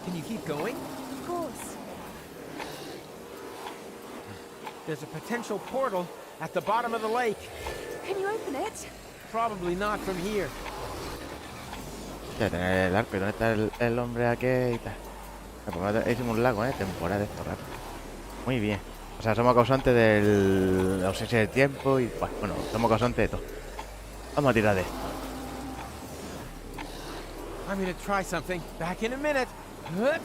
Can you keep going? Of course. There's a potential portal at the bottom of the lake. Can you open it? Probably not from here. Ya tener el arco. ¿Y dónde está el hombre aquí y tal? Pues hicimos un lago, temporada de esto rápido. Muy bien. O sea, somos causantes de la ausencia del tiempo y bueno, somos causantes de todo. Vamos a tirar de esto. I'm gonna try something. Back in a minute. Rufus?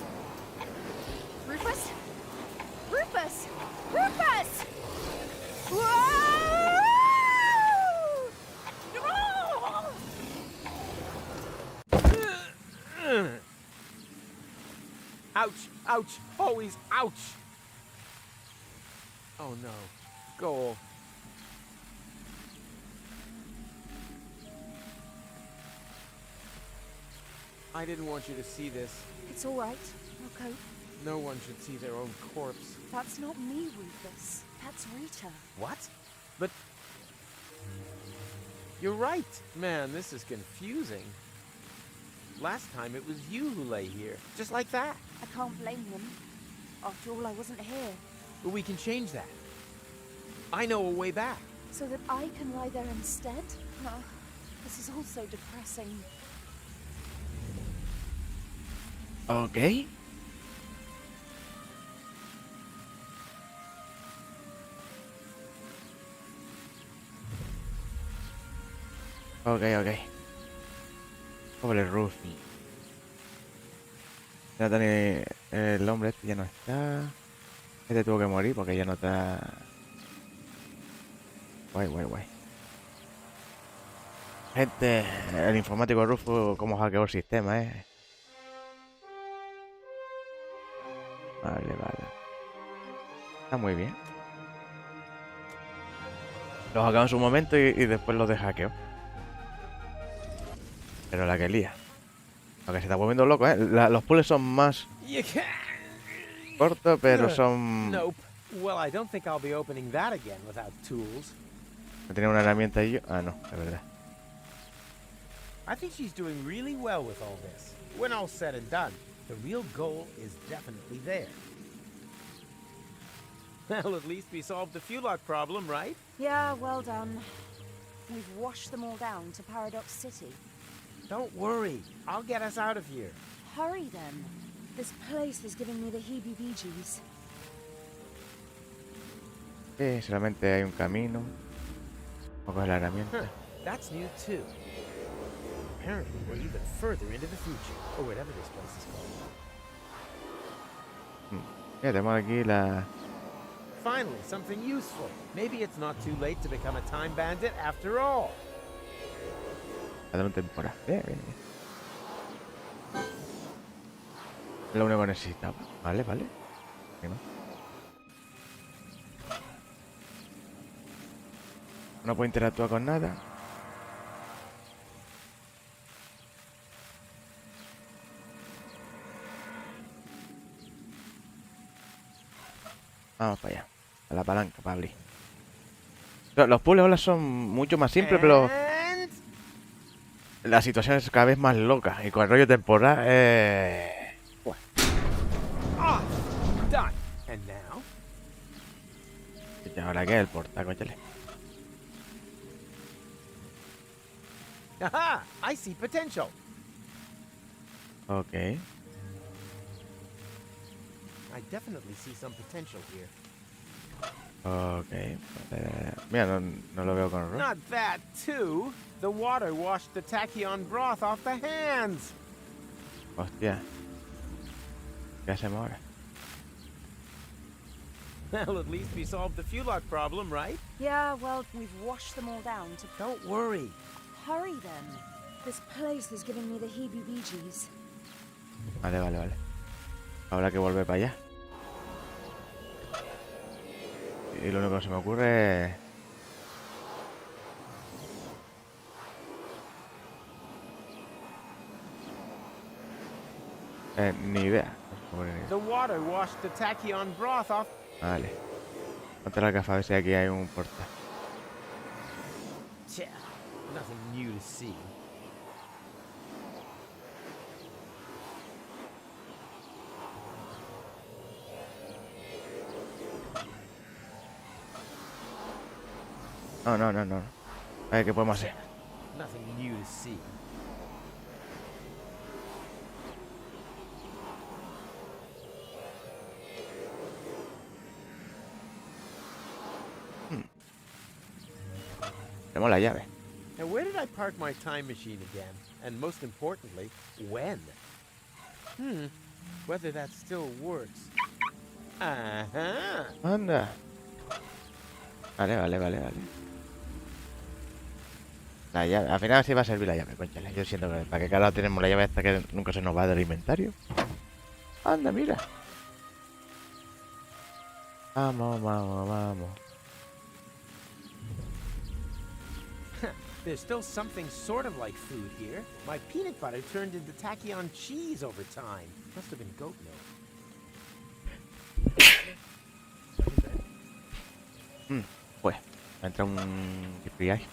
Rufus! Rufus! Whoa! Ouch! Ouch! Always ouch! Oh no. Goal. I didn't want you to see this. It's all right. I'll cope. No one should see their own corpse. That's not me, Rufus. That's Rita. What? But... You're right. Man, this is confusing. Last time it was you who lay here. Just like that. I can't blame him. After all, I wasn't here. But we can change that. I know a way back. So that I can lie there instead? This is all so depressing. Ok. Ok. Pobre Rufus. Ya tiene el hombre este ya no está. Este tuvo que morir porque ya no está. Guay. Gente, el informático Rufus cómo hackeó el sistema, Vale. Está muy bien. Lo hackeó en su momento y después lo deshackeó. Pero la que lía. Lo que se está volviendo loco, los puzzles son más cortos, pero son... Nope. Well, I don't think I'll be opening that again without tools. No tenía una herramienta y yo... Ah, no, es verdad. I think she's doing really well with all this. When all's said and done, the real goal is definitely there. Well, at least we solved the Fulot problem, right? Yeah, well done. We've washed them all down to Paradox City. Don't worry. I'll get us out of here. Hurry then. This place is giving me the heebie-jeebies. Sí, solamente hay un camino. Vamos a coger la herramienta. That's new too. Apparently, we're even further into the future, or whatever this place is called. Ya tenemos aquí la... Finally, something useful. Maybe it's not too late to become a time bandit after all. Una temporada. Bien. Es lo único que necesitaba. Vale. ¿Qué más? No puedo interactuar con nada. Vamos para allá. A la palanca para abrir. Los puzzles ahora son mucho más simples, pero la situación es cada vez más loca. Y con el rollo temporal, Done. And now? ¿Y ahora qué? El portal, cóchale. Aha! I see potential. Ok. I definitely see some potential here. Ok. Mira, no lo veo con error. Not that, too. The water washed the tachyon broth off the hands. Hostia. ¿Qué hacemos ahora? Well, at least we solved the Fulot problem, right? Yeah, well, we've washed them all down to... Don't worry. Hurry then. This place is giving me the heebie-jeebies. Vale. Habrá que volver para allá. Y lo único que se me ocurre es... ni idea. The water washed the tachyon broth off. Vale. Ponte la gafa a ver si aquí hay un portal. Tja, nothing new to see. No, no, no, no. A ver qué podemos hacer. Nothing new to see. Tenemos la llave. And where did I park my time machine again? And most importantly, when? Whether that still works. Ajá. Anda. Vale, vale, vale, vale. La llave. Al final sí va a servir la llave, conchale. Yo siento que para qué carajo tenemos la llave esta que nunca se nos va del inventario. Anda, mira. Vamos, vamos, vamos. There's still something sort of like food here. My peanut butter turned into tachyon cheese over time. Must have been goat milk. Pues, entra un viaje.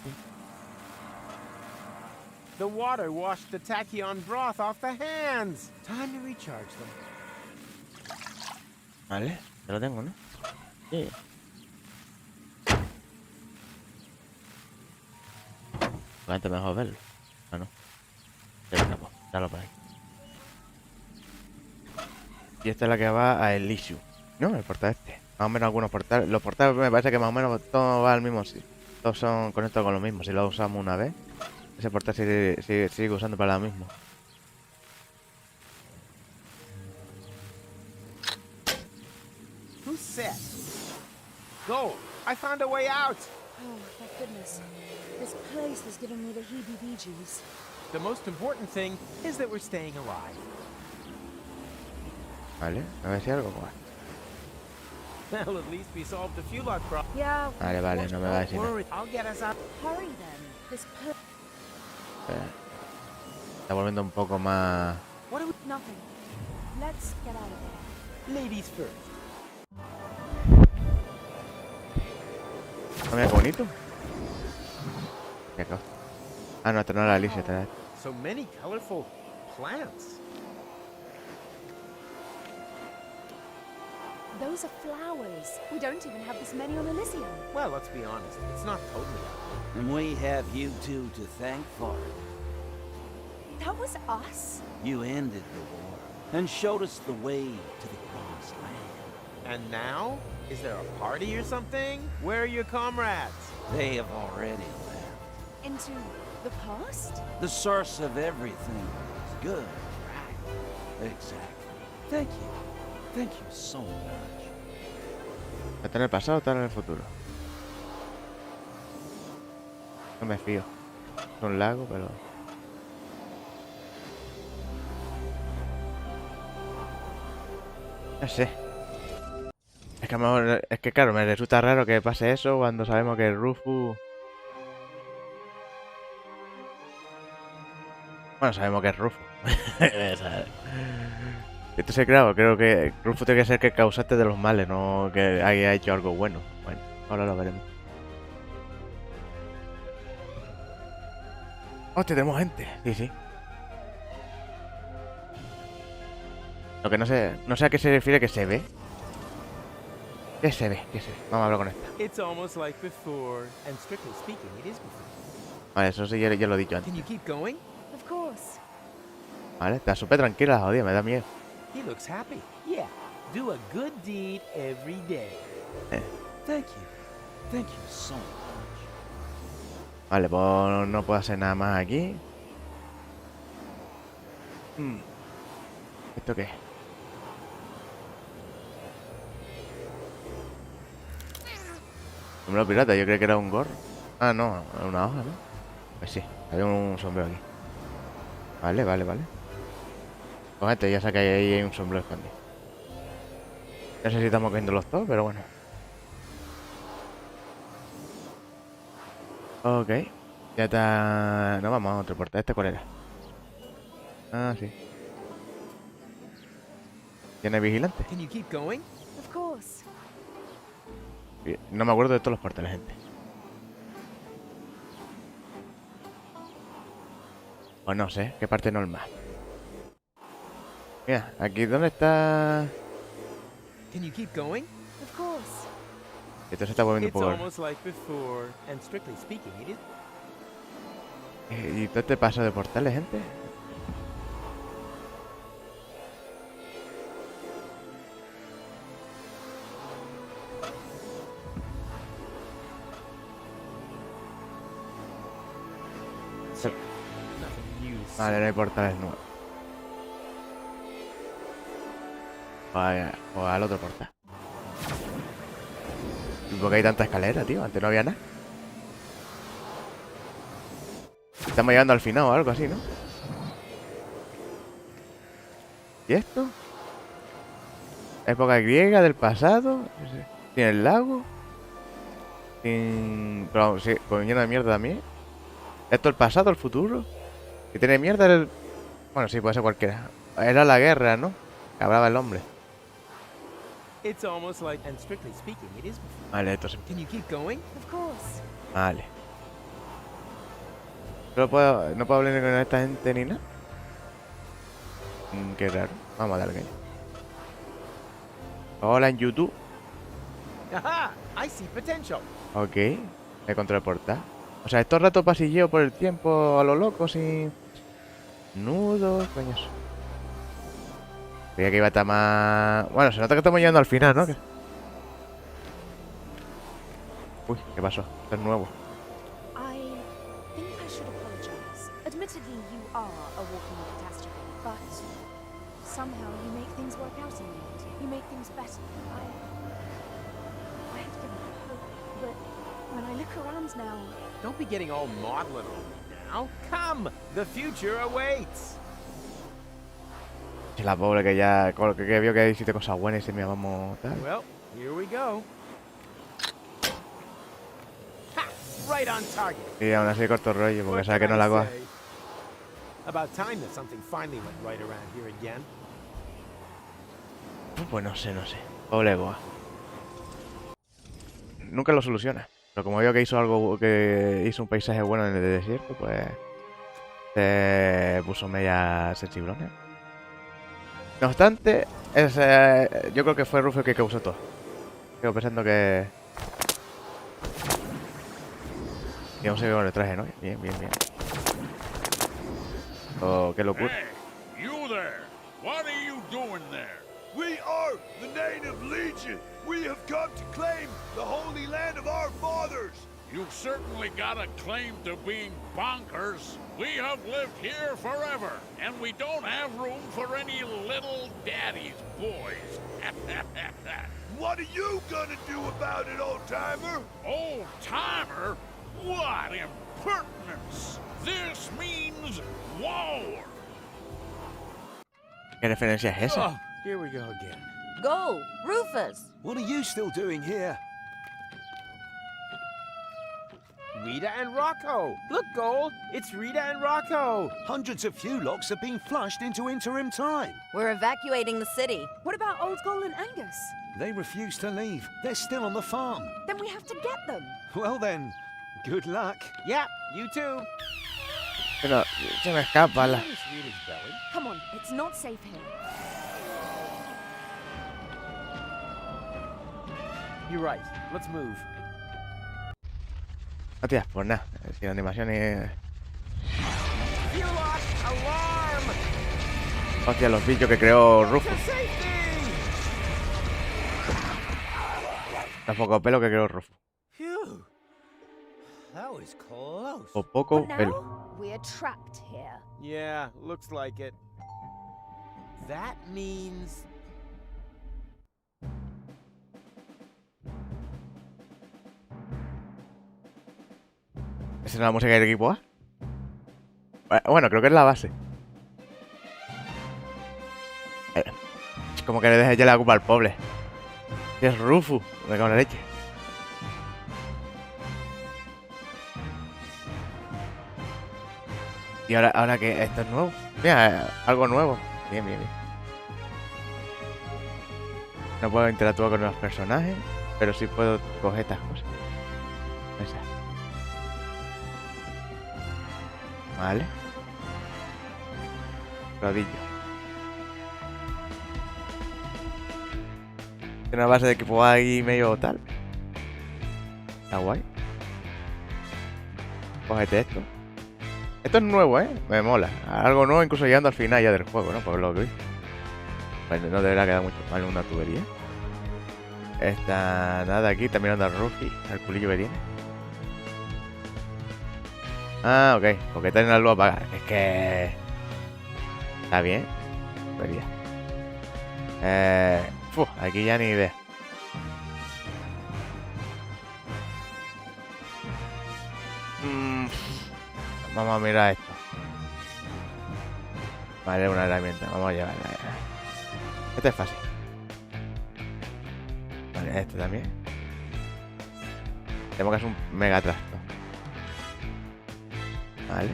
The water washed the tachyon broth off the hands. Time to recharge them. Vale, ya lo tengo, ¿no? Sí. Antes mejor verlo. Ah, no. Ya lo pues, ya lo por ahí. Y esta es la que va a Elíseo. No, el portal este. Más o menos algunos portales. Los portales me parece que más o menos todo va al mismo sitio. Todos son conectados con lo mismo. Si lo usamos una vez, ese portal sigue usando para lo mismo. Who's set? Go! I found a way out! Oh, thank goodness. This place is giving me the heebie-jeebies. The most important thing is that we're staying alive. Vale, a ver si algo pues. Well, at least we solved a few lot problems. Yeah. Vale, vale, no me va a decir nada. Worry, I'll get us out. Hurry then. This Espera. Está volviendo un poco más... What do we... Nothing. Let's get out of there. Ladies first. Ah, mira qué bonito. Qué cosa. Ah, no, esta no era Elíseo, esta era... So many colorful plants. Those are flowers. We don't even have this many on Elíseo. Well, let's be honest, it's not totally out. And we have you two to thank for it. That was us? You ended the war and showed us the way to the promised land. And now? Is there a party or something? Where are your comrades? They have already left. Into the past? The source of everything is good, right? Exactly. Thank you. Thank you so much. ¿Está en el pasado o está en el futuro? No me fío. Es un lago, pero... No sé. Es que a lo mejor... Es que claro, me resulta raro que pase eso cuando sabemos que Rufus... Bueno, sabemos que es Rufus. Entonces, claro, creo que Rufus tiene que ser que el causante de los males, no que haya hecho algo bueno. Bueno, ahora lo veremos. ¡Hostia, tenemos gente! Sí, sí. Lo que no sé a qué se refiere que se ve. ¿Qué se ve? ¿Qué se ve? Vamos a hablar con esta. It's almost like before. And strictly speaking, it is before. Vale, eso sí, ya lo he dicho antes. Can you keep going? Of course. Vale, está súper tranquila, jodida, me da miedo. He looks happy. Yeah. Do a good deed every day. Thank you. Thank you so much. Vale, pues no puedo hacer nada más aquí. ¿Esto qué es? Sombrero pirata, yo creía que era un gorro. Ah, no, una hoja, ¿no? Pues sí, había un sombrero aquí. Vale, vale, vale. Pues gente, ya sé que ahí hay un sombrero escondido. No sé si estamos cogiéndolos todos, pero bueno. Ok. Ya está... No, vamos a otro portal. ¿Este cuál era? Ah, sí. ¿Tiene vigilante? Can you keep going? Of course. No me acuerdo de todos los portales, gente. O no sé, qué parte normal. Mira, aquí, ¿dónde está? Can you keep going? Of course. Esto se está volviendo un It's poco... almost like before, and strictly speaking, it is. ¿Y todo este paso de portales, gente? Nothing new. Vale, no hay portales nuevos. Vaya, o al otro portal. ¿Y por qué hay tanta escalera, tío? Antes no había nada. Estamos llegando al final o algo así, ¿no? ¿Y esto? Época griega del pasado. Sin el lago. Sin... Pero vamos, sí, con lleno de mierda también. Esto el pasado, el futuro. Que tiene mierda el... Bueno, sí, puede ser cualquiera. Era la guerra, ¿no? Que hablaba el hombre. It's almost like, and strictly speaking, it is before. Vale, esto se... Can you keep going? Of course. Vale. No puedo hablar con esta gente ni nada. Qué raro. Vamos a darle. Hola en YouTube. Aha! I see potential. Ok. He contra el portal. O sea, estos ratos pasilleo por el tiempo a lo loco sin nudos, coños. Creía que iba a estar más... Bueno, se nota que estamos llegando al final, ¿no? Uy, ¿qué pasó? Esto es nuevo. I think I should apologize. Admittedly, you are a walking catastrophe, but somehow you make things work out in the end. You make things better. I had given up hope, but when I look around now, Don't be getting all maudlin on me now. Come! The future awaits. Si la pobre que ya... Con lo que vio que hiciste cosas buenas y se me vamos tal. Well, here we go. Ha! Right on target. Y aún así corto rollo porque What sabe que can no I la coja. say? About time that something finally went right around here again. Pues no sé. Pobre Goa. Nunca lo soluciona. Pero como veo que hizo algo, que hizo un paisaje bueno en el desierto, pues se puso media sensiblona. No obstante, yo creo que fue Rufus el que causó todo. Sigo pensando que... Y vamos a seguir con el traje, ¿no? Bien. Oh, qué locura. Hey, you there! What are you doing there? We are the native legion. We have come to claim the holy land of our fathers. You've certainly got a claim to being bonkers. We have lived here forever, and we don't have room for any little daddy's boys. What are you gonna do about it, old-timer? Old timer? What impertinence! This means war! ¿Qué referencia es esa? Oh, here we go again. go, Rufus. What are you still doing here? Rita and Rocco! Look, Gold! It's Rita and Rocco! Hundreds of locks have been flushed into interim time. We're evacuating the city. What about Old Gold and Angus? They refuse to leave. They're still on the farm. Then we have to get them. Well then, good luck. Yeah, you too. Pero se me escapa la... Notice Rita's belly. Come on, it's not safe here. You're right. Let's move. Hostia, pues nada. Si la animación es... Lock alarm! Hostia, los bichos que creó Rufus. To safety! Los pocos pelos que creó Rufus. Phew. That was close. O poco But now, pelo. we're trapped here. Yeah, looks like it. That means... ¿Esa es la música del equipo A? Bueno, creo que es la base. Es como que le dejes ya la culpa al pobre. Si es Rufus, me cago en la leche. Y ahora que esto es nuevo. Mira, algo nuevo. Bien. No puedo interactuar con los personajes, pero sí puedo coger estas cosas. Esa. Vale. Rodillo. Tiene una base de equipo ahí medio tal. Está guay. Cógete esto. Esto es nuevo, ¿eh? Me mola. Algo nuevo, incluso llegando al final ya del juego, ¿no? Por lo que vi. Bueno, no deberá quedar mucho mal una tubería. Esta... Nada aquí, está mirando al Rufus, al culillo que tiene. Ah, ok. Porque está en la luz apagada. Es que... Está bien. Tubería. Aquí ya ni idea. Vamos a mirar esto. Vale, una herramienta. Vamos a llevarla. Este es fácil. Vale, este también. Tenemos que hacer un mega trasto. Vale.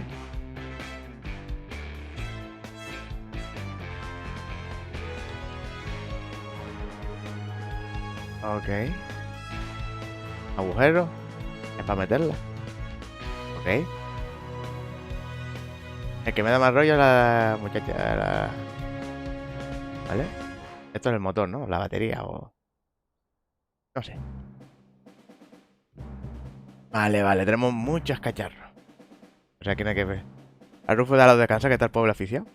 Ok. Agujero. Es para meterla. Ok. El que me da más rollo es la muchacha. ¿Vale? Esto es el motor, ¿no? La batería o... No sé. Vale, vale. Tenemos muchos cacharros. O sea, que no hay que ver. A Rufus da los descansos, que está el pobre oficial.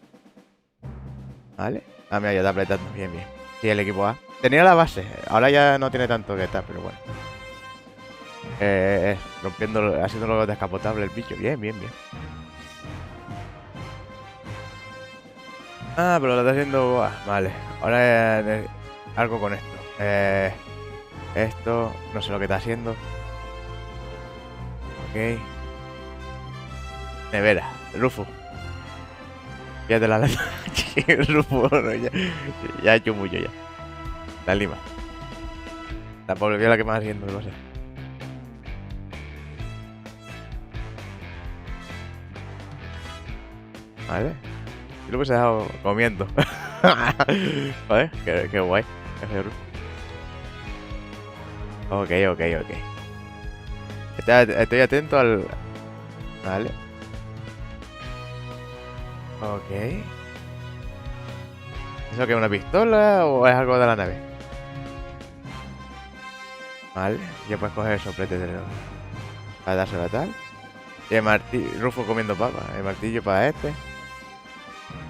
Vale. Ah, mira, ya está apretando. Bien, bien. Sí, el equipo A. Tenía la base. Ahora ya no tiene tanto que estar, pero bueno. Rompiendo, haciéndolo descapotable el bicho. Bien, bien, bien. Ah, pero lo está haciendo... vale. Ahora algo con esto. Esto... No sé lo que está haciendo. Ok. Nevera. Rufus. Fíjate la lata. Rufus, no, ya ha hecho mucho ya. La lima. La pobre viola que más haciendo, no sé. Vale. Yo lo hubiese dejado comiendo. Joder, qué guay. Ok. Estoy atento al... Vale. Ok. ¿Eso qué es una pistola o es algo de la nave? Vale. Ya puedes coger el soplete de para dárselo a tal. Y el martillo... Rufus comiendo papas. El martillo para este.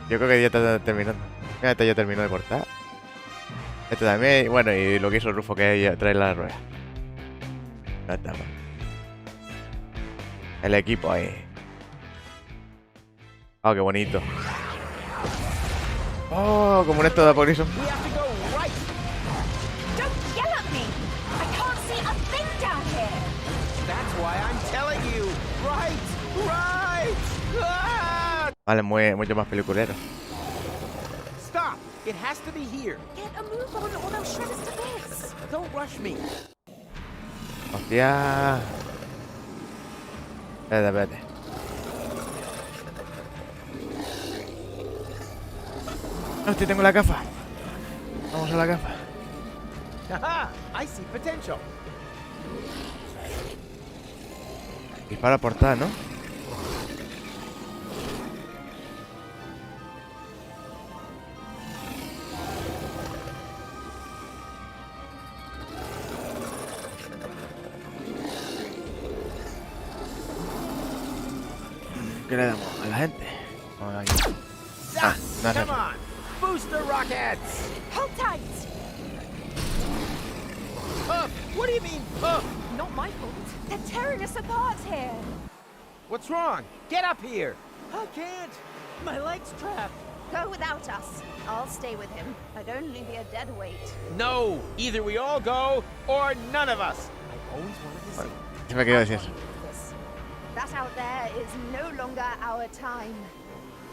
Yo creo que ya está terminando. Mira, este ya terminó de cortar. Este también. Bueno, y lo que hizo Rufus, que es traer la rueda. No está mal. El equipo ahí. Oh, qué bonito. Oh, como un esto de apocalipsis. We have to go right. Don't yell at me! I can't see a thing down here! That's why I'm telling you. Right. Ah! Vale, mucho más peliculero. Stop. It has to be here. Get a move on or they'll shred us to bits! Don't rush me. Hostia. Espérate. Hostia, tengo la gafa. Vamos a la gafa. Haha, I see potential. Dispara portada, ¿no? ¿Qué le damos a la gente? Vamos aquí. Ah, no hace Come falta. on. Booster rockets. Hold tight! What do you mean? Not my fault. They're tearing us apart here! What's wrong? Get up here. I can't. My leg's trapped. Go without us. I'll stay with him. I'd only be a dead weight. No. Either we all go or none of us. I always wanted to see. ¿Qué me quiero decir eso? That out there is no longer our time.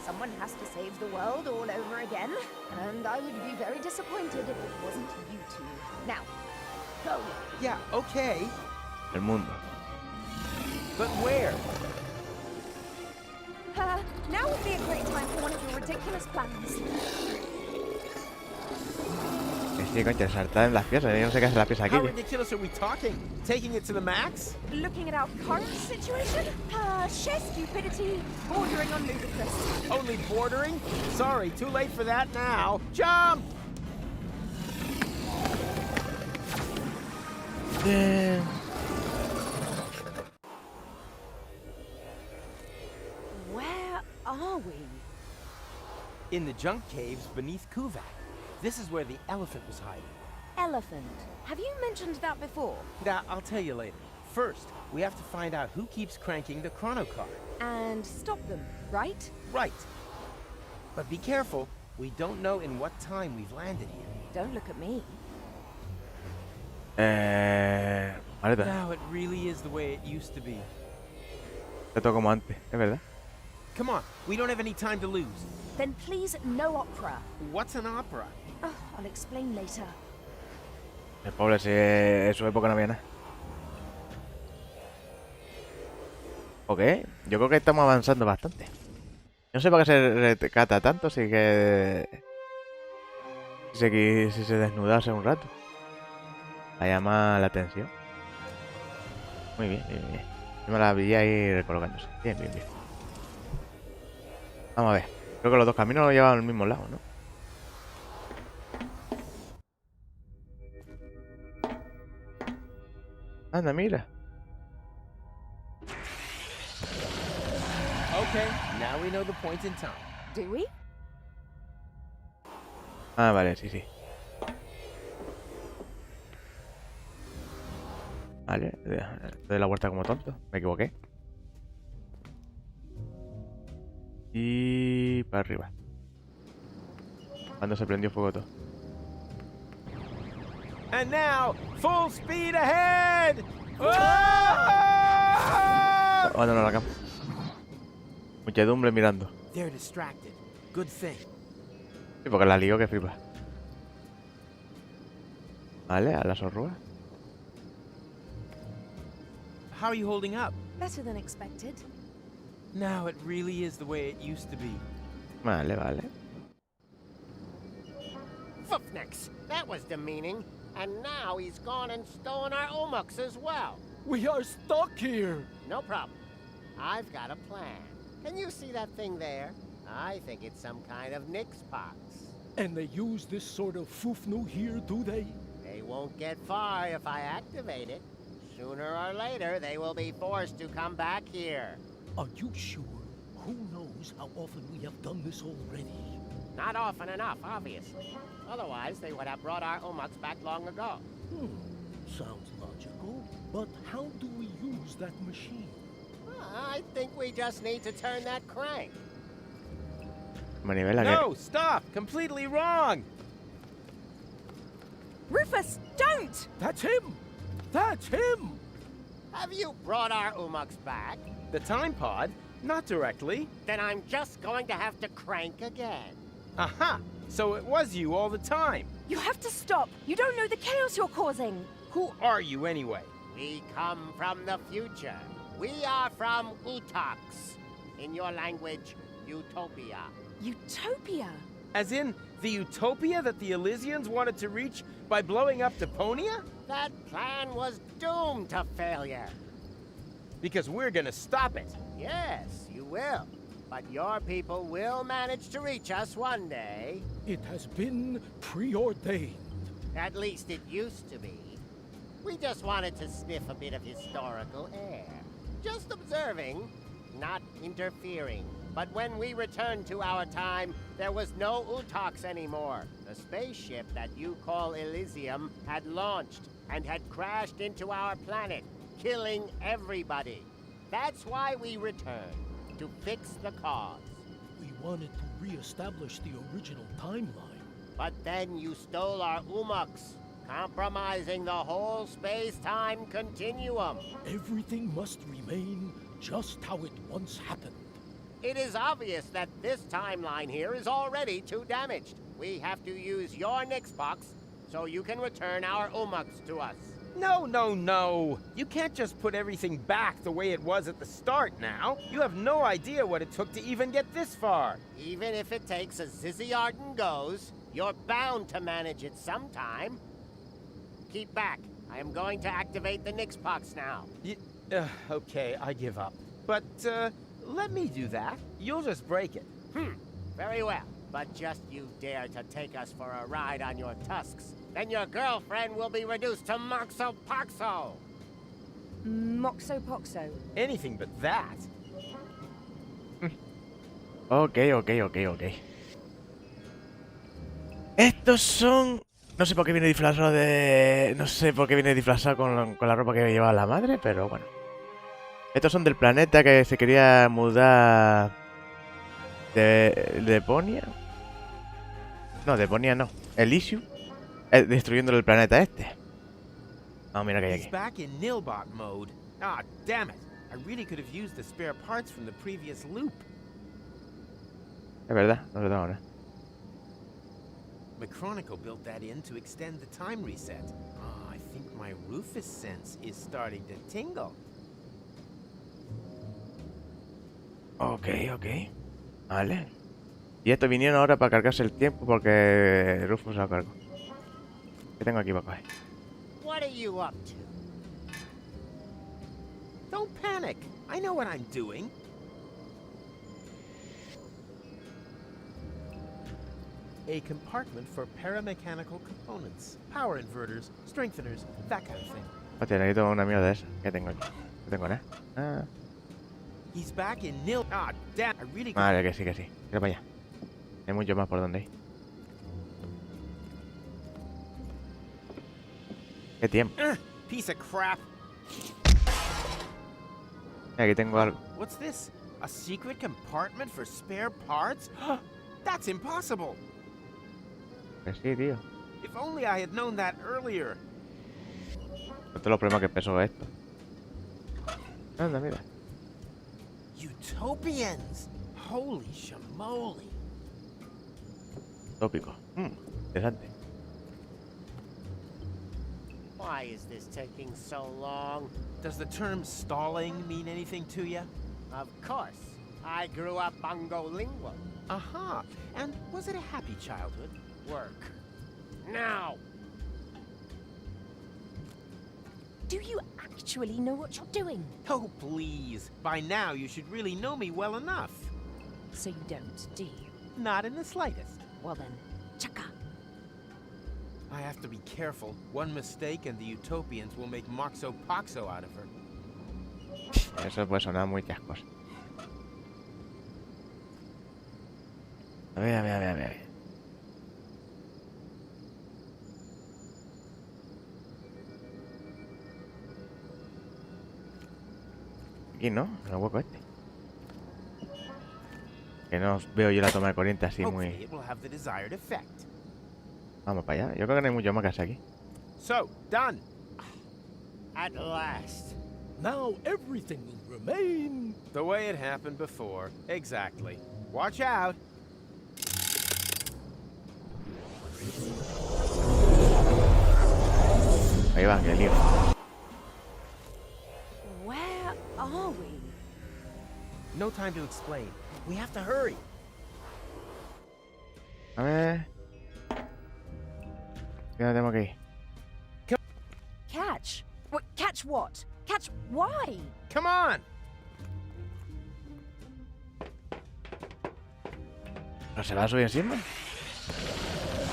Someone has to save the world all over again, and I would be very disappointed if it wasn't you two. Now, go. Yeah, okay. El mundo. But where? Now would be a great time for one of your ridiculous plans. Que sí, concha, saltar en las piezas. Yo no sé qué hace las piezas aquí. How ridiculous are we talking? Taking it to the max? Looking at our current situation? Sheer stupidity, bordering on ludicrous. Only bordering? Sorry, too late for that now. Jump! Bien. In the junk caves beneath Kuvak. This is where the elephant was hiding. Elephant. Have you mentioned that before? Now, I'll tell you later. First, we have to find out who keeps cranking the chrono car. And stop them, right? Right. But be careful. We don't know in what time we've landed here. Don't look at me. Vale, Now it really is the way it used to be. esto como antes, es verdad. Come on, we don't have any time to lose. Then please, no opera. What's an opera? Oh, I'll explain later. El pobre, si en su época no había nada. Ok, yo creo que estamos avanzando bastante. No sé para qué se rescata tanto, si que... Si se desnudase un rato. A llamar la atención. Muy bien, bien, bien. Yo me la vi ahí recolocándose. Bien, bien, bien. Vamos a ver. Creo que los dos caminos llevan al mismo lado, ¿no? Anda, mira. Okay, now we know the point in time. Do we? Ah, vale, sí, sí. Vale, doy la vuelta como tonto. Me equivoqué. Y para arriba. Cuando se prendió fuego todo. And now, full speed ahead! Abandonó la cama. Muchedumbre mirando. They're distracted. Good thing. Sí, porque la lío que flipa. Vale, a las horrugas. How are you holding up? Better than expected. Now it really is the way it used to be. Vale, vale. Foofnix, that was demeaning. And now he's gone and stolen our Omux as well. We are stuck here. No problem. I've got a plan. Can you see that thing there? I think it's some kind of Nix pox. And they use this sort of foofnu here, do they? They won't get far if I activate it. Sooner or later, they will be forced to come back here. Are you sure? Who knows how often we have done this already? Not often enough, obviously. Otherwise, they would have brought our Omux back long ago. Sounds logical. But how do we use that machine? I think we just need to turn that crank. Manivela No, stop! Completely wrong! Rufus, don't! That's him! That's him! Have you brought our Omux back? The time pod? Not directly. Then I'm just going to have to crank again. Aha! So it was you all the time. You have to stop. You don't know the chaos you're causing. Who are you anyway? We come from the future. We are from Utox. In your language, Utopia. Utopia? As in, the utopia that the Elysians wanted to reach by blowing up Deponia? That plan was doomed to failure. Because we're gonna stop it. Yes, you will. But your people will manage to reach us one day. It has been preordained. At least it used to be. We just wanted to sniff a bit of historical air. Just observing, not interfering. But when we returned to our time, there was no Utox anymore. The spaceship that you call Elysium had launched and had crashed into our planet, killing everybody. That's why we returned, to fix the cause. We wanted to re-establish the original timeline. But then you stole our Omux, compromising the whole space-time continuum. Everything must remain just how it once happened. It is obvious that this timeline here is already too damaged. We have to use your Nix box so you can return our Omux to us. No, no, no. You can't just put everything back the way it was at the start now. You have no idea what it took to even get this far. Even if it takes a zilliard goes, you're bound to manage it sometime. Keep back. I am going to activate the Nix box now. Okay, I give up. But, let me do that. You'll just break it. Very well. But just you dare to take us for a ride on your tusks, then your girlfriend will be reduced to Moxo Poxo. Moxo Poxo. Anything but that. Ok. Estos son... No sé por qué viene disfrazado de... No sé por qué viene disfrazado con la ropa que llevaba la madre, pero bueno. Estos son del planeta que se quería mudar... de Deponia. No, Deponia no. Elíseo. Destruyendo el planeta este. Vamos a mirar qué hay He's aquí. back in Nilbot mode. Ah, damn it. I really could have used the spare parts from the previous loop. Es verdad, no lo tengo ahora. Mechronicle built that in to extend the time reset. Oh, I think my Rufus sense is starting to tingle. Ok, ok. Vale. Y estos vinieron ahora para cargarse el tiempo porque Rufus se lo cargó. ¿Qué tengo aquí para coger? What are you up to? Don't panic. I know what I'm doing. A compartment for paramechanical components, power inverters, strengtheners, that kind of thing. Hostia, necesito una mierda de esa. ¿Qué tengo aquí? No tengo nada. Ah. He's back in Nil. Ah, damn. I really. Vale, que sí, que sí. Mira para allá. Hay mucho más por donde ir. ¿Qué tiempo? Piece of crap. Aquí tengo algo. What's this? A secret compartment for spare parts? That's impossible. Que sí, tío. If only I had known that earlier. No te lo problema que peso esto. Anda, mira. Utopians! Holy shamoli. Tópico. Interesante. Why is this taking so long? Does the term stalling mean anything to you? Of course. I grew up bongo-lingual. Aha. And was it a happy childhood? Work. Now! Do you actually know what you're doing? Oh, please. By now, you should really know me well enough. So you don't, do you? Not in the slightest. Well then, chaka. I have to be careful. One mistake and the Utopians will make Moxo Poxo out of her. Eso puede sonar muy chascos. A ver, a ver, a ver, a ver. Aquí, ¿no? En el hueco este. Que no veo yo la toma de corriente así Hopefully muy... it will have the desired effect. Vamos para allá. Yo creo que no hay mucho más que hacer aquí. So, done. At last. Now everything will remain. The way it happened before. Exactly. Watch out. Ahí va, que lío. Where are we? No time to explain. We have to hurry. A ver... ¿Qué tenemos que ir? Catch? What, catch what? Catch why? Come on. ¿No se va a subir encima?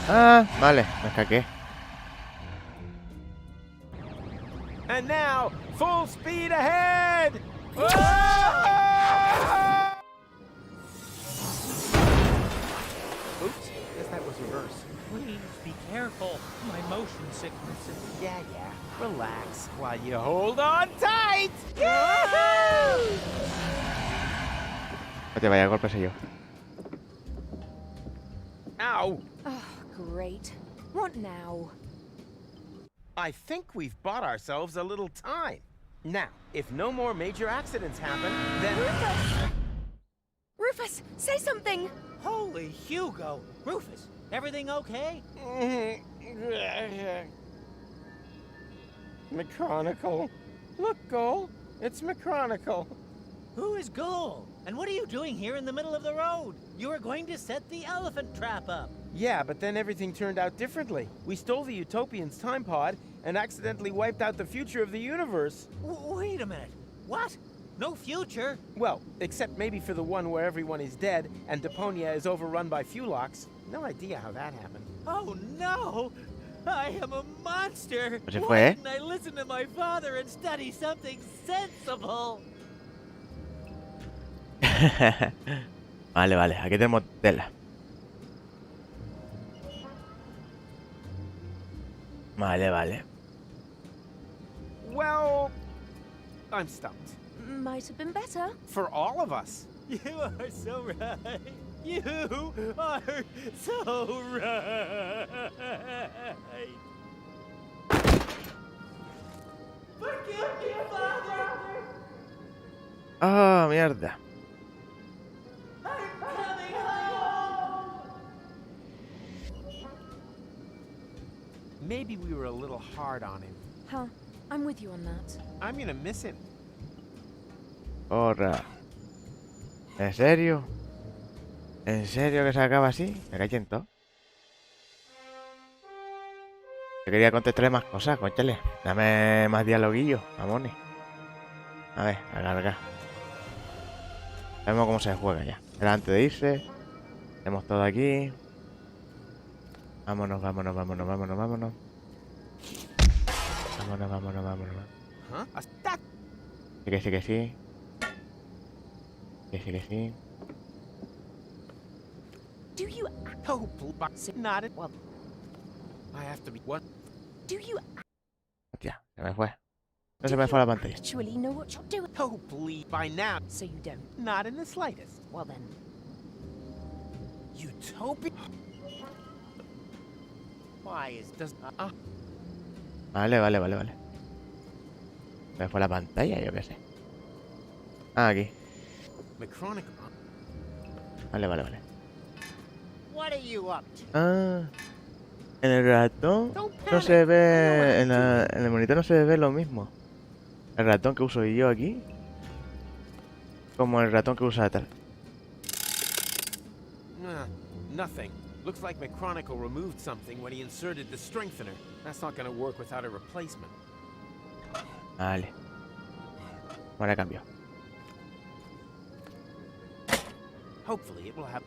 Ah, vale, me escaqué. And now, full speed ahead! Whoa! Oops, guess that was reverse. Please be careful. My motion sickness is... Yeah, relax while you hold on tight! Yahoo! No te vaya, golpe yo. Ow! Oh, great. What now? I think we've bought ourselves a little time. Now, if no more major accidents happen, then... Rufus! Rufus, say something! Holy Hugo! Rufus, everything okay? Mechronicle. Look, Goal. It's Mechronicle. Who is Goal? And what are you doing here in the middle of the road? You were going to set the elephant trap up. Yeah, but then everything turned out differently. We stole the Utopians' time pod and accidentally wiped out the future of the universe. Wait a minute. What? No future? Well, except maybe for the one where everyone is dead and Deponia is overrun by Fulox. No idea how that happened. Oh no! I am a monster! Pues se fue, Why ¿eh? didn't I listen to my father and study something sensible? Vale, vale, aquí tenemos tela. Vale, vale. Well, I'm stumped. Might have been better. For all of us. You are so right. You are so right. Forgive me, Father. Ah, mierda. I'm coming home. Maybe we were a little hard on him. Huh. I'm with you on that. I'm gonna miss him. Porra. ¿En serio? ¿En serio que se acaba así? Me caché en todo. Yo quería contestarle más cosas, conchale. Dame más dialoguillo, mamones. A ver, a cargar. Sabemos cómo se juega ya. Era antes de irse. Tenemos todo aquí. Vámonos, vámonos, vámonos, vámonos, vámonos. Vámonos, vámonos, vámonos. Huh? That Sí que sí, que sí. Que sí, que sí. Do you not it. Well, I have to be what? do you Hostia, se me fue. No se me fue la pantalla. actually know what you're doing? Oh, please. By now, So you don't. not in the slightest. Well then. Utopia Why is does. Vale, vale, vale, vale. Se me fue la pantalla, yo qué sé. Ah, aquí. Macronic. Vale, vale, vale. what are you up to? Ah, en el ratón no se ve, en el monitor no se ve lo mismo. El ratón que uso yo aquí, como el ratón que usa tal. Nothing. Looks like Macronicle removed something when he inserted the strengthener. That's not gonna work without a replacement. Vale. Ahora cambio. Hopefully it will have.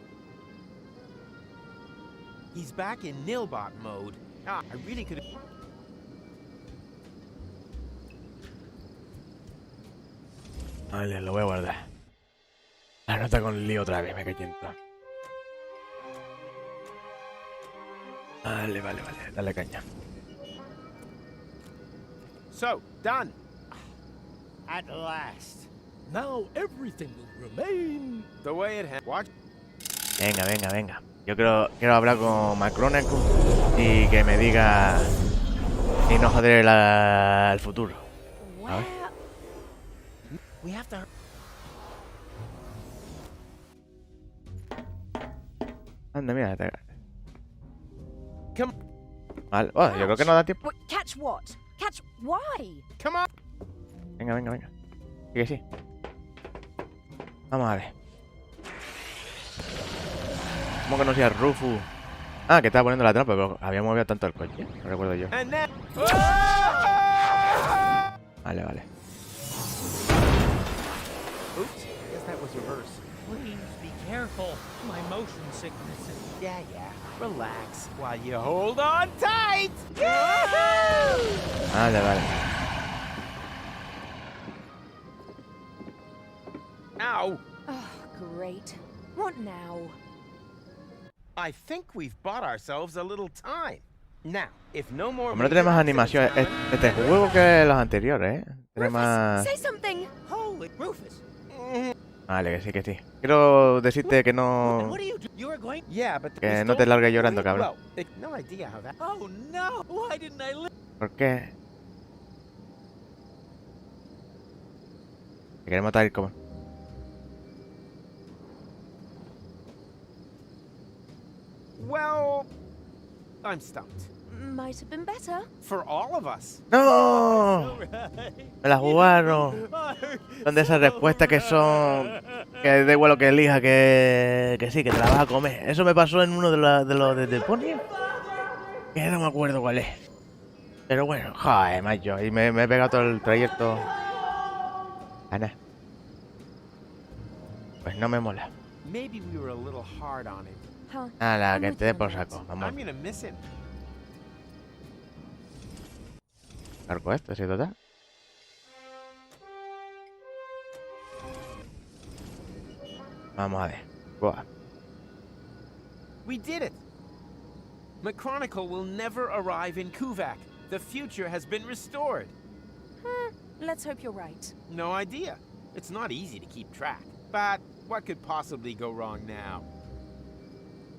He's back in Nilbot mode. I really could. Vale, lo voy a guardar. La nota con lío otra vez, me caí en todo. Vale, vale, vale, dale caña. So, done. At last. Now everything will remain. The way it had. Watch. Venga, venga, venga. Yo quiero hablar con Macronicle y que me diga y no joder el futuro. A ver. We have to. Anda, mira. Come. Vale. Oh, yo creo que no da tiempo. What, catch what? Catch why? Come on. Venga, venga, venga. Sí que sí. Vamos a ver. ¿Cómo conocía a Rufus? Ah, que estaba poniendo la trampa, pero había movido tanto el coche. No recuerdo yo. And then. Vale, vale. Oops. Guess that was reverse. Please be careful. My motion sickness is... Yeah. Relax while you hold on tight. Vale, vale. Ow. Oh, great. What now? I think we've bought ourselves a little time. Now, if no more. Como no tiene más animación, este juego que los anteriores, ¿eh? Tiene más... Say something. Holy Rufus! Vale, que sí, que sí. Quiero decirte que no... What are you doing? You are going... Yeah, but Que no te largues llorando, cabrón. Well, no idea how that. Oh no! Why didn't I live? ¿Por qué? Te queremos matar como... Well, I'm stumped. Might have been better. For all of us. ¡No! Right. Me la jugaron. Son de esas respuestas que son... Que da igual lo que elija, que sí, que te la vas a comer. Eso me pasó en uno de los de Deponia. Que no me acuerdo cuál es. Pero bueno, joder, macho. Y me he pegado todo el trayecto. Ana. Pues no me mola. Maybe we were a little hard on him. Huh. Ala, I'm que with te you dé on por that. saco. Vamos. I'm gonna miss him. Cargo esto, ¿sí total? Vamos a ver. Buah. We did it. Macronicle will never arrive in Kuvak. The future has been restored. Let's hope you're right. No idea. It's not easy to keep track. But what could possibly go wrong now?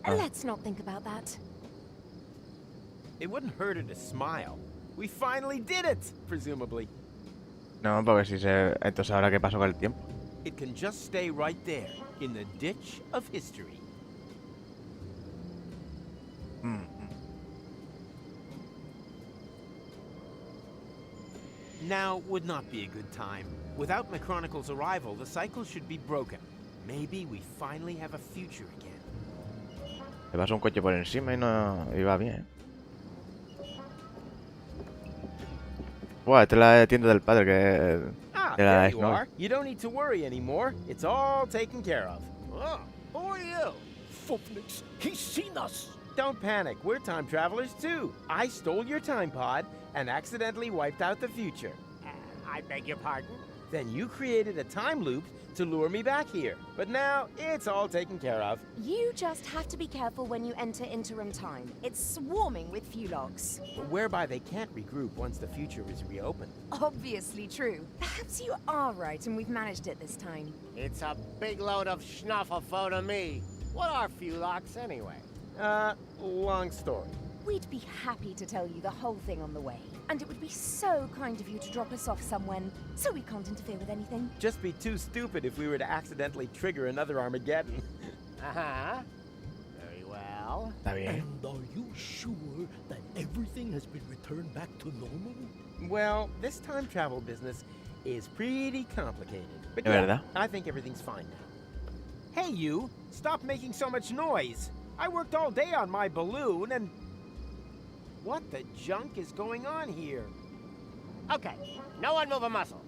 Let's not think about that. It wouldn't hurt her to smile. We finally did it, presumably. No, porque si se... Entonces, ¿ahora qué pasó con el tiempo? It can just stay right there, in the ditch of history. Now would not be a good time. Without McChronicle's arrival, the cycle should be broken. Maybe we finally have a future again. Le pasó un coche por encima y no iba bien. Buah, esta es la tienda del padre que... Ah, de la there you exnovia. are. You don't need to worry anymore. It's all taken care of. Oh, who are you? Fufnix, he's seen us. Don't panic. We're time travelers too. I stole your time pod and accidentally wiped out the future. I beg your pardon? Then you created a time loop to lure me back here. But now it's all taken care of. You just have to be careful when you enter interim time. It's swarming with Fulogs. Whereby they can't regroup once the future is reopened. Obviously true. Perhaps you are right and we've managed it this time. It's a big load of schnufflefo to me. What are Fulocks anyway? Long story. We'd be happy to tell you the whole thing on the way. And it would be so kind of you to drop us off somewhere, so we can't interfere with anything. Just be too stupid if we were to accidentally trigger another Armageddon. Uh-huh. Very well. Está bien. And are you sure that everything has been returned back to normal? Well, this time travel business is pretty complicated. But De verdad. I think everything's fine now. Hey, you! Stop making so much noise! I worked all day on my balloon and... What the junk is going on here? Okay, no one move a muscle.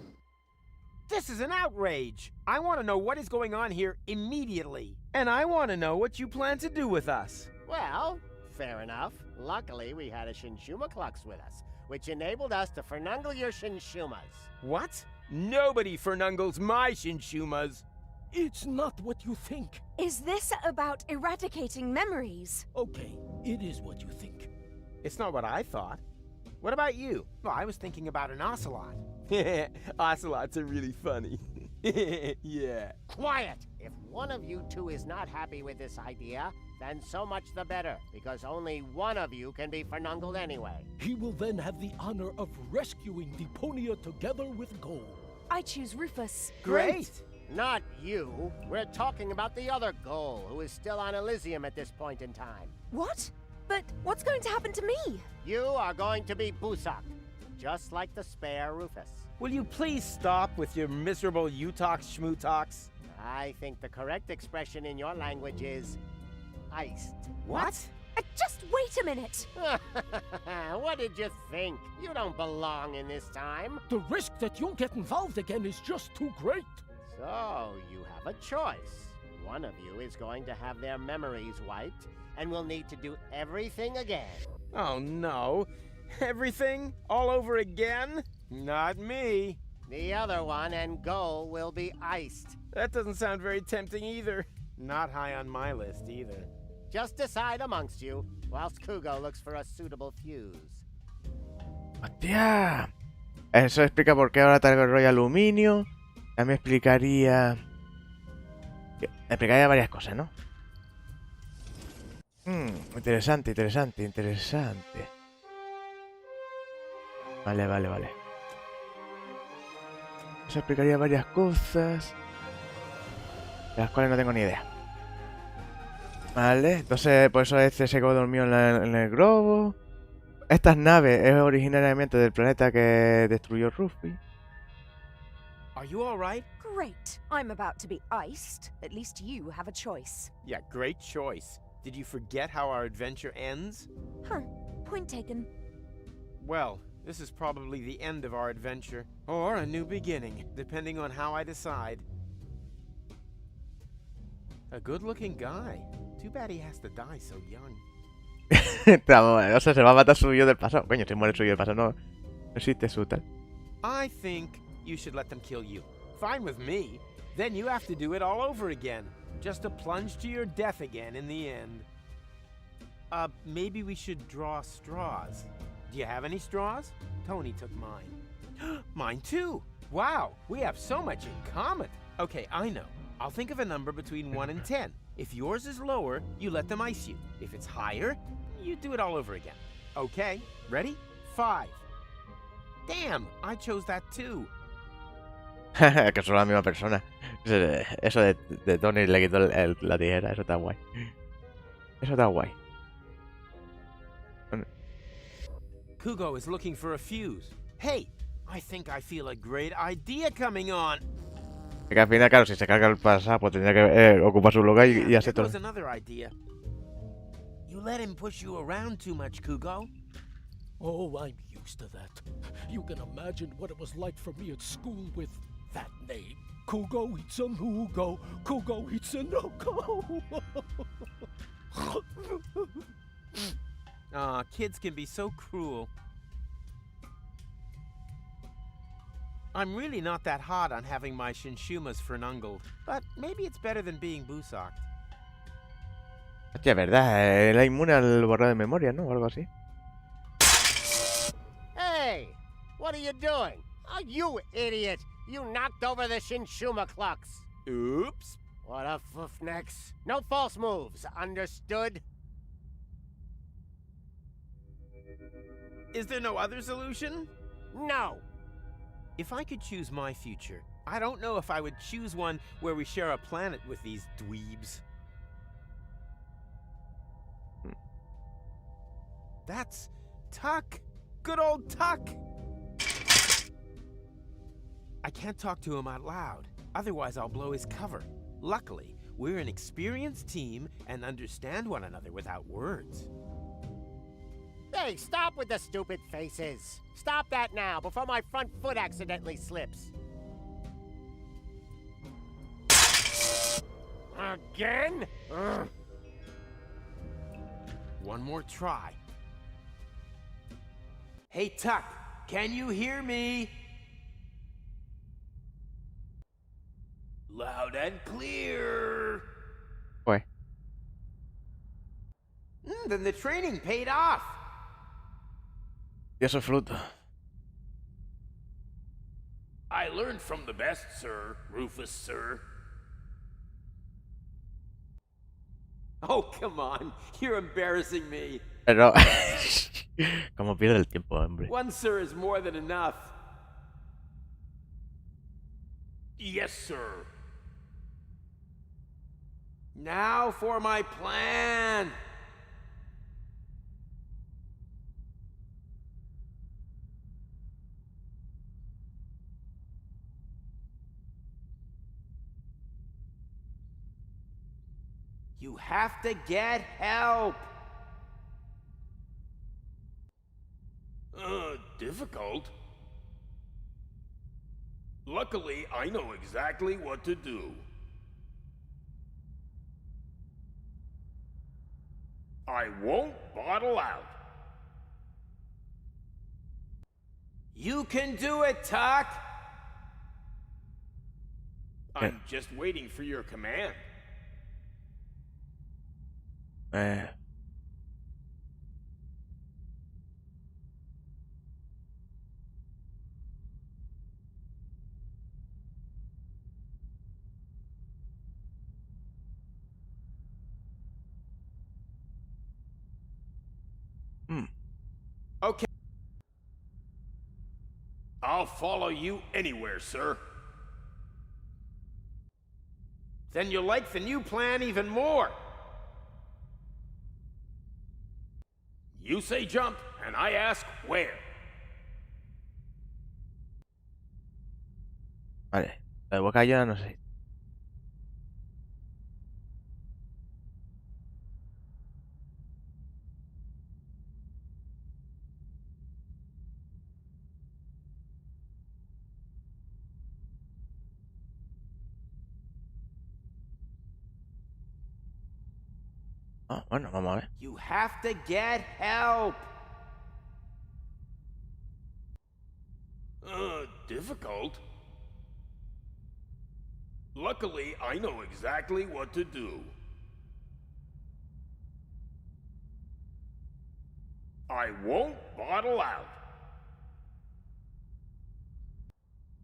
This is an outrage! I want to know what is going on here immediately. And I want to know what you plan to do with us. Well, fair enough. Luckily, we had a Shinshuma Klux with us, which enabled us to fernungle your Shinshumas. What? Nobody fernungles my Shinshumas. It's not what you think. Is this about eradicating memories? Okay, it is what you think. It's not what I thought. What about you? Well, I was thinking about an ocelot. Ocelots are really funny. Yeah. Quiet! If one of you two is not happy with this idea, then so much the better, because only one of you can be fernungled anyway. He will then have the honor of rescuing Deponia together with Gold. I choose Rufus. Great! Not you. We're talking about the other Goal, who is still on Elíseo at this point in time. What? But what's going to happen to me? You are going to be Busak, just like the spare Rufus. Will you please stop with your miserable you-talks, schmoo-talks? I think the correct expression in your language is iced. What? Just wait a minute. What did you think? You don't belong in this time. The risk that you'll get involved again is just too great. So, you have a choice. One of you is going to have their memories wiped, and will need to do everything again. Oh no. Everything? All over again? Not me. The other one and Goal will be iced. That doesn't sound very tempting either. Not high on my list either. Just decide amongst you, whilst Kugo looks for a suitable fuse. ¡Hostia! Eso explica por qué ahora traigo el rollo aluminio. También explicaría varias cosas, ¿no? Interesante, interesante, interesante. Vale, vale, vale. Eso explicaría varias cosas, de las cuales no tengo ni idea. Vale, entonces por eso este se quedó dormido en el globo. Estas naves es originariamente del planeta que destruyó Rufus. Are you all right? Great. I'm about to be iced. At least you have a choice. Yeah, great choice. Did you forget how our adventure ends? Huh. Point taken. Well, this is probably the end of our adventure. Or a new beginning, depending on how I decide. A good-looking guy. Too bad he has to die so young. O sea, se va a matar su yo del pasado. Coño, se muere su yo del pasado. No existe su tal. I think you should let them kill you. Fine with me. Then you have to do it all over again. Just to plunge to your death again in the end. Maybe we should draw straws. Do you have any straws? Tony took mine. Mine too. Wow, we have so much in common. Okay, I know. I'll think of a number between 1 and 10. If yours is lower, you let them ice you. If it's higher, you do it all over again. Okay, ready? 5. Damn, I chose that too. Que son la misma persona. Eso de Tony le quitó la tijera. Eso está guay. Eso está guay. Kugo is looking for a fuse. Hey, I think I feel a great idea coming on. Que al final, claro, si se carga el pasado, pues tendría que ocupar su lugar y hacer todo. There's another idea. You let him push you around too much, Kugo. Oh, I'm used to that. You can imagine what it was like for me at school with that name. Kugo Itsunugo, Kugo Itsunugo. Aw, kids can be so cruel. I'm really not that hot on having my Shinshumas fernungled, but maybe it's better than being busocked. Hostia, verdad, era inmune al borrado de memoria, ¿no? O algo así. Hey! What are you doing? Oh, you idiot! You knocked over the Shinshuma clocks. Oops. What a foofnex. No false moves, understood? Is there no other solution? No. If I could choose my future, I don't know if I would choose one where we share a planet with these dweebs. That's Tuck. Good old Tuck. I can't talk to him out loud, otherwise I'll blow his cover. Luckily, we're an experienced team and understand one another without words. Hey, stop with the stupid faces. Stop that now, before my front foot accidentally slips. Again? Ugh. One more try. Hey, Tuck, can you hear me? Loud and clear. Why? Then the training paid off. Y eso fruto. I learned from the best, sir, Rufus, sir. Oh, come on. You're embarrassing me. Pero... Como pierde el tiempo, hombre. One sir is more than enough. Yes, sir. Now for my plan. You have to get help. Difficult? Luckily, I know exactly what to do. I won't bottle out. You can do it, Tuck. I'm just waiting for your command. Okay. I'll follow you anywhere, sir. Then you'll like the new plan even more. You say jump, and I ask where. Vale, la de boca yo no sé. Ah, bueno, vamos a ver. You have to get help. Difficult? Luckily, I know exactly what to do. I won't bottle out.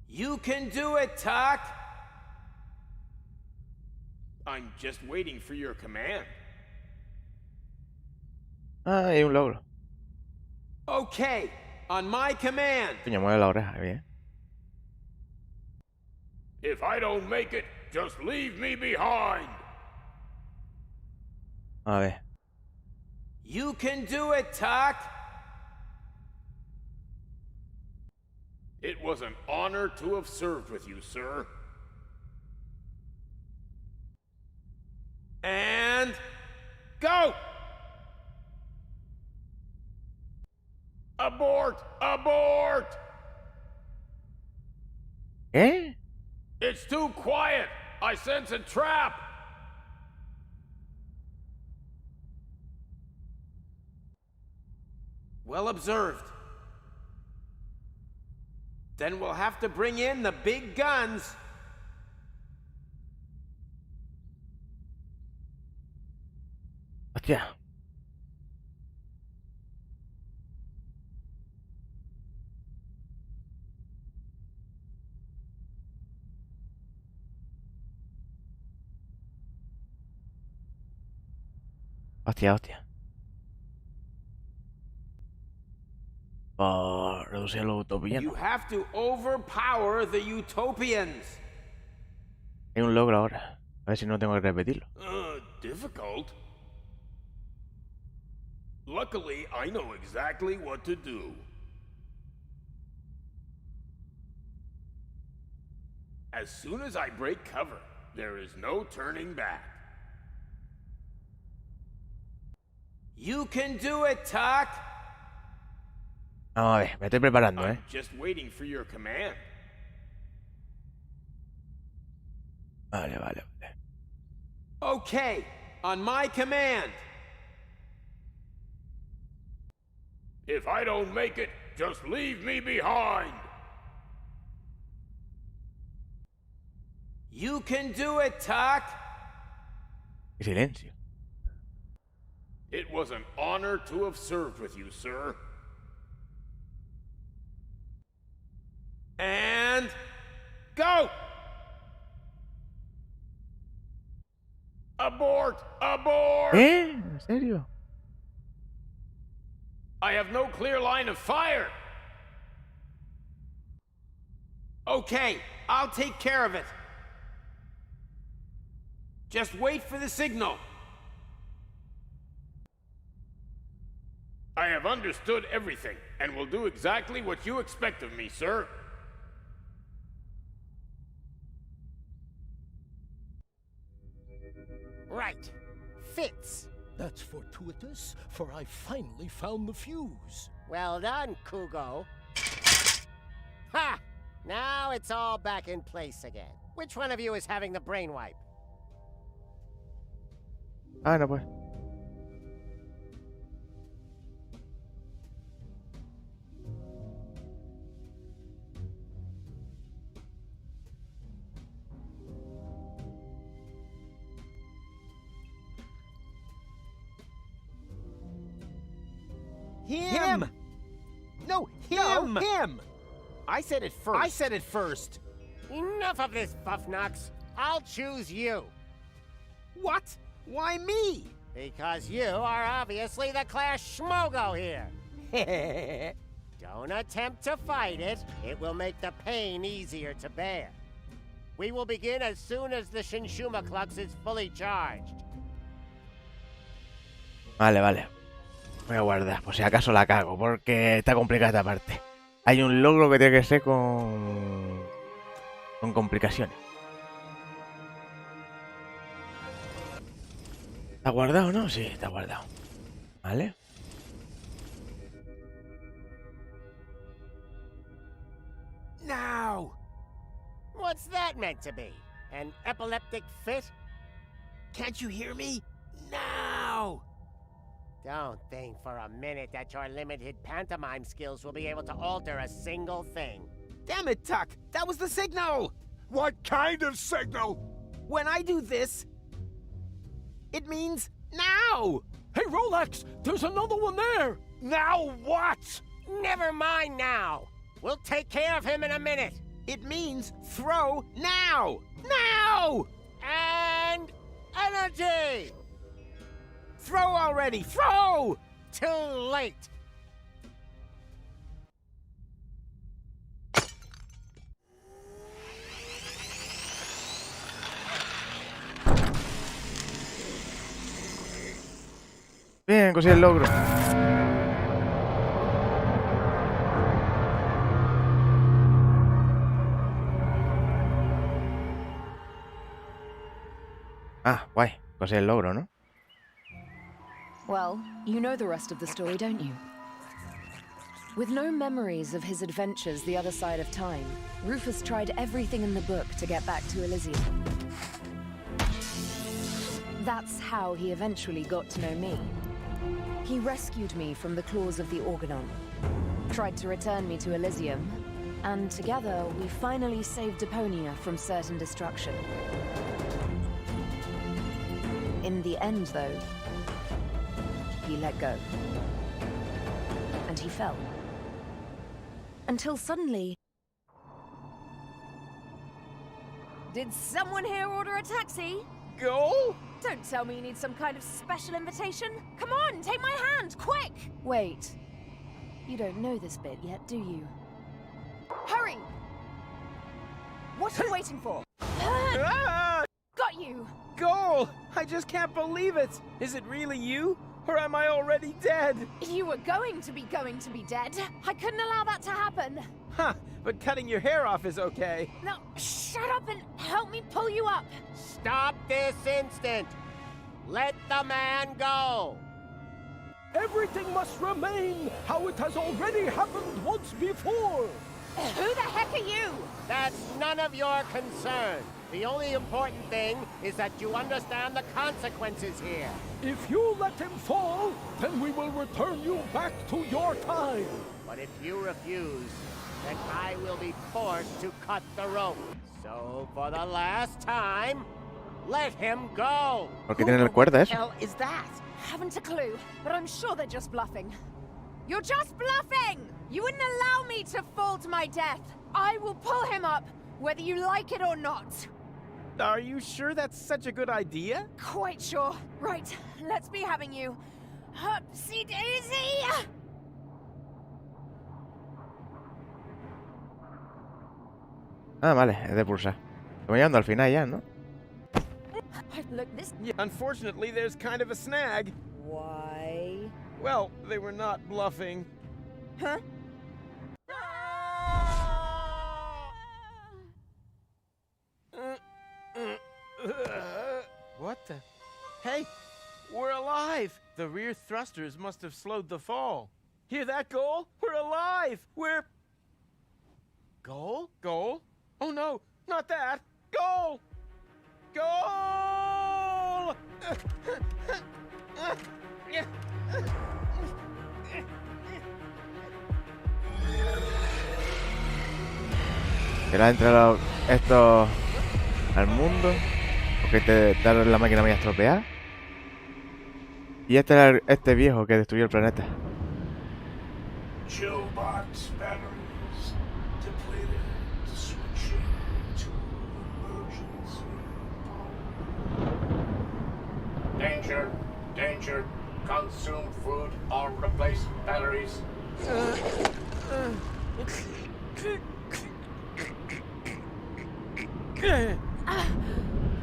You can do it, Tuck! I'm just waiting for your command. Ah, hay un logro. Okay, on my command. Coño, mueve la oreja, bien. If I don't make it, just leave me behind. A ver. You can do it, Tuck! It was an honor to have served with you, sir. And go! Abort! Abort! ¿Eh? It's too quiet! I sense a trap! Well observed. Then we'll have to bring in the big guns. Hostia. Hostia, hostia. Para reducir a los utopianos. You have to overpower the utopians. Hay un logro ahora. A ver si no tengo que repetirlo. Difficult? Luckily, I know exactly what to do. As soon as I break cover, there is no turning back. You can do it, Tuck! Vamos a ver, me estoy preparando, I'm just waiting for your command. Vale, vale, vale. Okay, on my command. If I don't make it, just leave me behind. You can do it, Tuck! Silencio. It was an honor to have served with you, sir. And go! Abort! Abort! ¿En serio? I have no clear line of fire. Okay, I'll take care of it. Just wait for the signal. I have understood everything and will do exactly what you expect of me, sir. Right. Fits. That's fortuitous, for I finally found the fuse. Well done, Kugo. Ha! Now it's all back in place again. Which one of you is having the brain wipe? Ah, no pues. Him! No, him! No, him! I said it first. I said it first. Enough of this, Buffnox. I'll choose you. What? Why me? Because you are obviously the class schmogo here. Don't attempt to fight it. It will make the pain easier to bear. We will begin as soon as the Shinshuma Klux is fully charged. Vale, vale. Voy a guardar, por si acaso la cago, porque está complicada esta parte. Hay un logro que tiene que ser con complicaciones. ¿Está guardado o no? Sí, está guardado. Vale. Now! What's that meant to be? An epileptic fit? Can't you hear me? Now! Don't think for a minute that your limited pantomime skills will be able to alter a single thing. Damn it, Tuck! That was the signal! What kind of signal? When I do this, it means now! Hey, Rolex! There's another one there! Now what? Never mind now. We'll take care of him in a minute. It means throw now! Now! And energy! Throw already! Throw! Too late. Bien, conseguí el logro. Ah, guay. Conseguí el logro, ¿no? Well, you know the rest of the story, don't you? With no memories of his adventures the other side of time, Rufus tried everything in the book to get back to Elíseo. That's how he eventually got to know me. He rescued me from the claws of the Organon, tried to return me to Elysium, and together we finally saved Deponia from certain destruction. In the end, though, he let go. And he fell. Until suddenly... Did someone here order a taxi? Go? Don't tell me you need some kind of special invitation. Come on, take my hand, quick! Wait. You don't know this bit yet, do you? Hurry! What are you waiting for? Ah! Got you! Goal! I just can't believe it! Is it really you? Or am I already dead? You were going to be dead. I couldn't allow that to happen. Huh, but cutting your hair off is okay. Now, shut up and help me pull you up. Stop this instant. Let the man go. Everything must remain how it has already happened once before. Who the heck are you? That's none of your concern. The only important thing is that you understand the consequences here. If you let him fall, then we will return you back to your time. But if you refuse, then I will be forced to cut the rope. So, for the last time, let him go. ¿Por qué tiene la cuerda eso? Hell is that? Haven't a clue, but I'm sure they're just bluffing. You're just bluffing! You wouldn't allow me to fall to my death. I will pull him up, whether you like it or not. Are you sure that's such a good idea? Quite sure. Right, let's be having you. Upsy daisy! Ah, vale, es de pulsar. Estamos llegando al final ya, ¿no? Look, this... Yeah, unfortunately, there's kind of a snag. Why? Well, they were not bluffing. Huh? What the? Hey, we're alive! The rear thrusters must have slowed the fall. Hear that, Goal? We're alive! We're... Goal? Goal? Oh no, not that! Goal! Goal! Que le ha entrado esto al mundo. Porque está la máquina muy estropeada. Y este era este viejo que destruyó el planeta. Box batteries depleted, switching to emergency. Danger, danger. Consume food or replace batteries.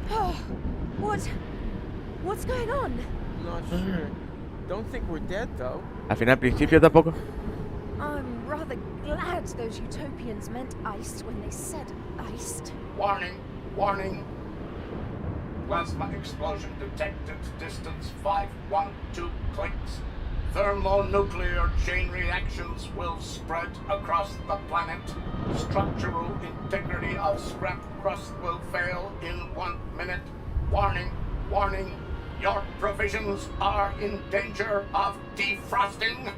Oh, what's going on? Not sure. Don't think we're dead, though. Al final, al principio tampoco. I'm rather glad those utopians meant iced when they said iced. Warning, warning. Plasma explosion detected. Distance 512 clicks. Thermonuclear chain reactions will spread across the planet. Structural integrity of scrap crust will fail in 1 minute. Warning, warning. Your provisions are in danger of defrosting.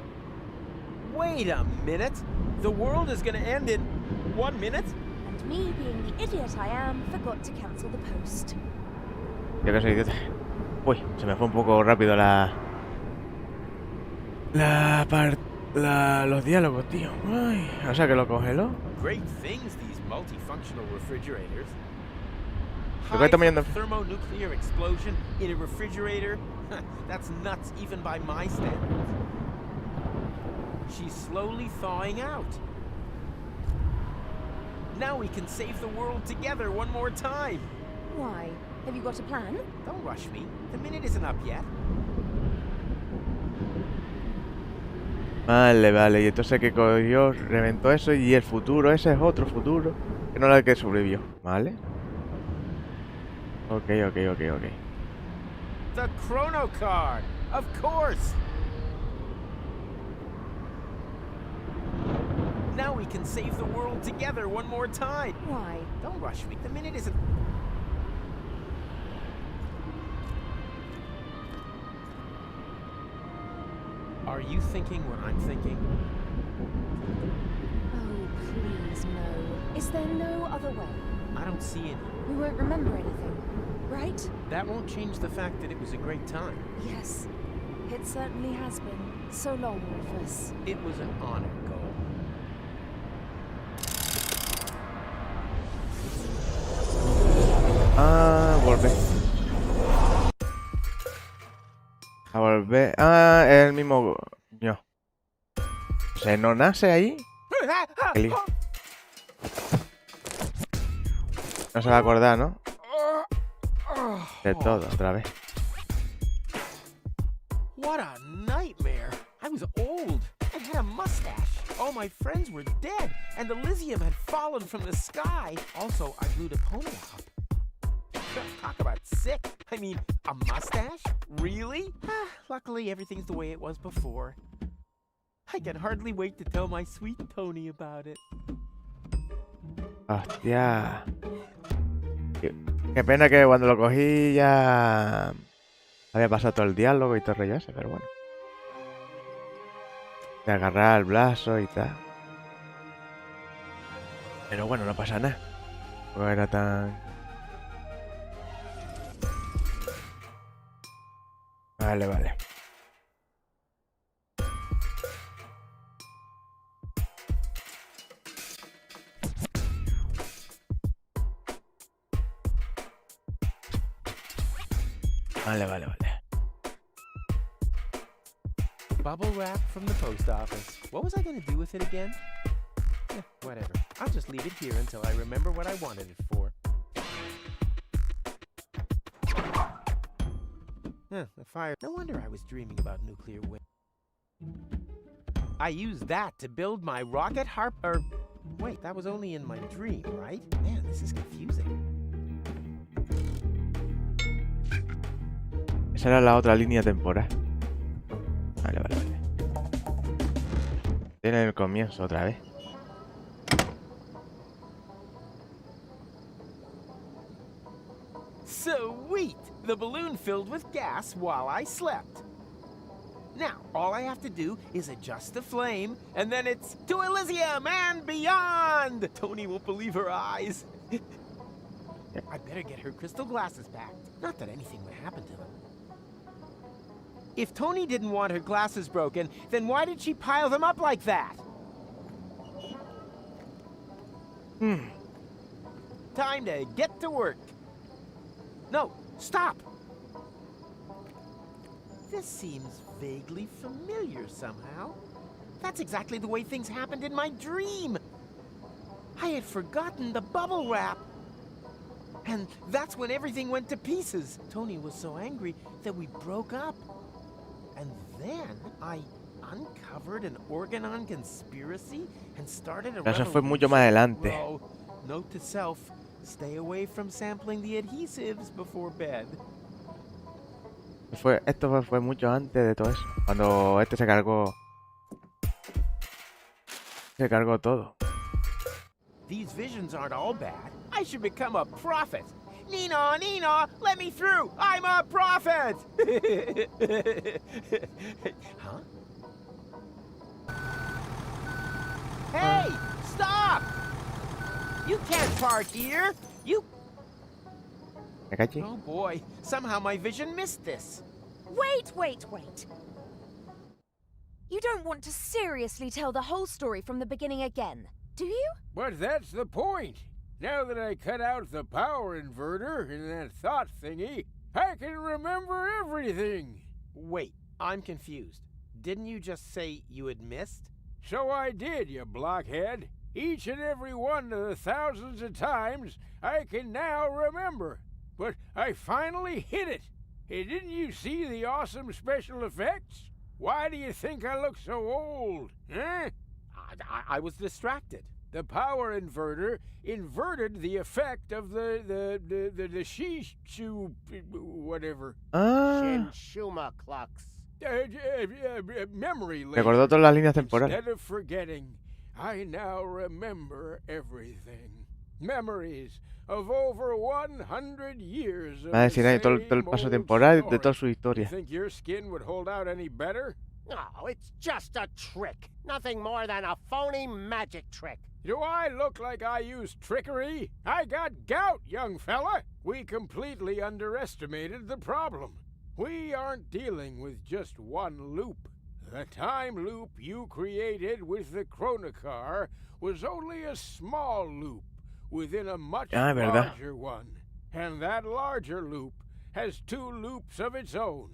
Wait a minute. The world is gonna end in 1 minute? And me, being the idiot I am, forgot to cancel the post. Yo que soy idiota. Uy, se me fue un poco rápido la Los diálogos, tío. Ay, o sea que lo congeló. Great things, these multifunctional refrigerators. ¿De qué tamaño anda? Thermonuclear explosion in a refrigerator? That's nuts even by my standards. She's slowly thawing out. Now we can save the world together one more time. Why? Have you got a plan? Don't rush me. The minute isn't up yet. Vale, vale. Y entonces que cogió, reventó eso y el futuro, ese es otro futuro. Que no era el que sobrevivió. Vale. Ok. The chrono card, of course. Now we can save the world together one more time. Why? Don't rush me. The minute isn't... Are you thinking what I'm thinking? Oh, please, no. Is there no other way? I don't see any. We won't remember anything, right? That won't change the fact that it was a great time. Yes, it certainly has been. So long, Rufus. It was an honor, Cole. Volver. A volver. Ah, es el mismo. No. ¿Se no nace ahí? Elíseo. No se va a acordar, ¿no? De todo, otra vez. What a nightmare! I was old. I had a mustache. All my friends were dead, and Elíseo had fallen from the sky. Also, I blew Deponia up. Talk about sick. I mean, a mustache? Really? Luckily, everything's the way it was before. I can hardly wait to tell my sweet Tony about it. Hostia. Qué pena que cuando lo cogí ya había pasado todo el diálogo y todo el rollo ese, pero bueno. De agarrar el brazo y tal. Pero bueno, no pasa nada. No era tan... Vale. Vale. Bubble wrap from the post office. What was I going to do with it again? Whatever. I'll just leave it here until I remember what I wanted it for. The fire. No wonder I was dreaming about nuclear wind. I used that to build my rocket harp. Wait, that was only in my dream, right? Man, this is confusing. Esa era la otra línea temporal. Vale. Tiene el comienzo otra vez. Sweet! The balloon filled with gas while I slept. Now, all I have to do is adjust the flame, and then it's to Elíseo and beyond! Tony won't believe her eyes. I better get her crystal glasses back. Not that anything would happen to them. If Tony didn't want her glasses broken, then why did she pile them up like that? Time to get to work. No, stop! This seems vaguely familiar somehow. That's exactly the way things happened in my dream. I had forgotten the bubble wrap. And that's when everything went to pieces. Tony was so angry that we broke up. And then I uncovered an Organon conspiracy and started a Eso fue mucho más adelante. Note to self, stay away from sampling the adhesives before bed. Esto fue mucho antes de todo eso. Cuando este se cargó todo. These visions aren't all bad. I should become a prophet. Nina, let me through! I'm a prophet! Huh? Hey! Stop! You can't park here! Oh boy, somehow my vision missed this. Wait. You don't want to seriously tell the whole story from the beginning again, do you? But that's the point. Now that I cut out the power inverter in that thought thingy, I can remember everything. Wait, I'm confused. Didn't you just say you had missed? So I did, you blockhead. Each and every one of the thousands of times I can now remember. But I finally hit it. Hey, didn't you see the awesome special effects? Why do you think I look so old, huh? I was distracted. The power inverter inverted the effect of the shishu whatever. Shinshuma clucks. Memory lane. Recordó todas las líneas temporales. Instead of forgetting, I now remember everything. Memories of over 100 years of Va a decir ahí todo el paso temporal de toda su You historia. think your skin would hold out any better? No, it's just a trick. Nothing more than a phony magic trick. Do I look like I use trickery? I got gout, young fella. We completely underestimated the problem. We aren't dealing with just one loop. The time loop you created with the chronocar was only a small loop within a much larger one. And that larger loop has two loops of its own,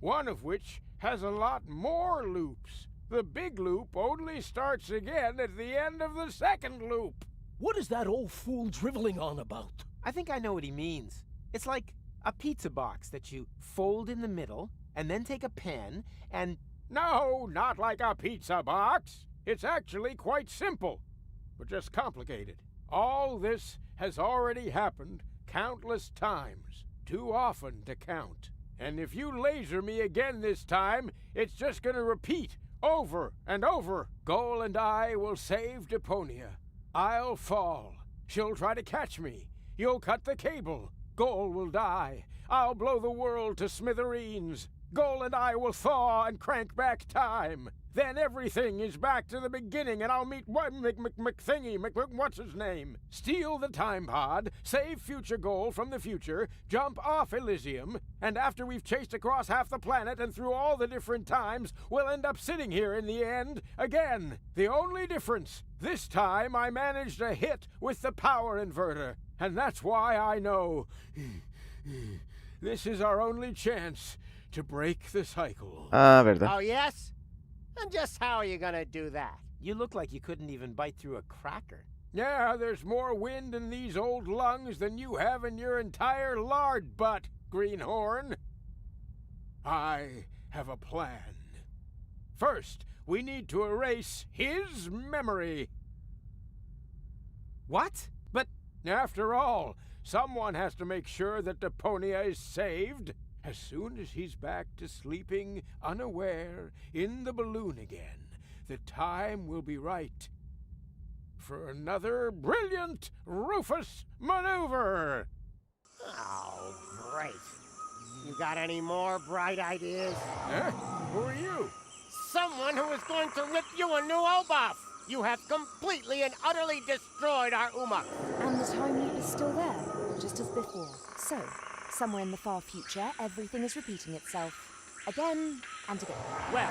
one of which has a lot more loops. The big loop only starts again at the end of the second loop. What is that old fool driveling on about? I think I know what he means. It's like a pizza box that you fold in the middle and then take a pen and... No, not like a pizza box. It's actually quite simple, but just complicated. All this has already happened countless times, too often to count. And if you laser me again this time, it's just gonna repeat over and over. Goal and I will save Deponia. I'll fall. She'll try to catch me. You'll cut the cable. Goal will die. I'll blow the world to smithereens. Goal and I will thaw and crank back time. Then everything is back to the beginning, and I'll meet what's his name? Steal the time pod, save future Goal from the future, jump off Elysium, and after we've chased across half the planet and through all the different times, we'll end up sitting here in the end again. The only difference, this time I managed a hit with the power inverter, and that's why I know this is our only chance to break the cycle. Ah, verdad. Oh, yes? And just how are you gonna do that? You look like you couldn't even bite through a cracker. Yeah, there's more wind in these old lungs than you have in your entire lard butt, Greenhorn. I have a plan. First, we need to erase his memory. What? But after all, someone has to make sure that Deponia is saved. As soon as he's back to sleeping unaware in the balloon again, the time will be right for another brilliant Rufus maneuver. Oh, great. You got any more bright ideas? Huh? Who are you? Someone who is going to rip you a new O-buff. You have completely and utterly destroyed our Umuk. And the time loop is still there, just as before. So, somewhere in the far future, everything is repeating itself. Again and again. Well,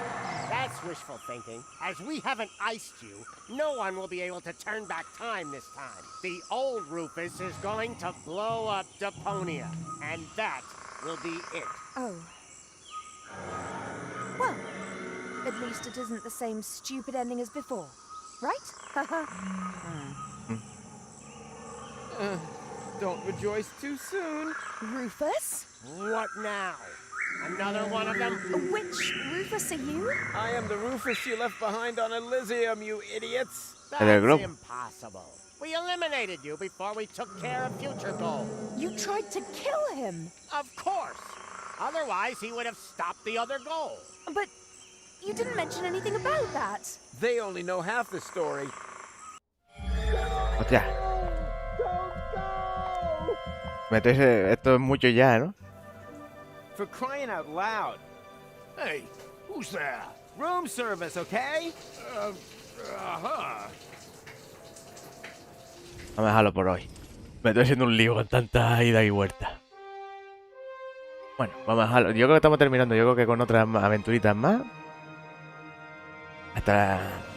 that's wishful thinking. As we haven't iced you, no one will be able to turn back time this time. The old Rufus is going to blow up Deponia, and that will be it. Oh. Well, at least it isn't the same stupid ending as before, right? don't rejoice too soon. Rufus? What now? Another one of them? Which Rufus are you? I am the Rufus you left behind on Elysium, you idiots. That's impossible. We eliminated you before we took care of future Goal. You tried to kill him. Of course. Otherwise, he would have stopped the other Goal. But you didn't mention anything about that. They only know half the story. Hostia. Meterse, esto es mucho ya, ¿no? For crying out loud. Hey, who's that? Room service, okay? Vamos a dejarlo por hoy. Me estoy haciendo un lío con tanta ida y vuelta. Bueno, vamos a dejarlo. Yo creo que estamos terminando. Yo creo que con otras aventuritas más. Hasta la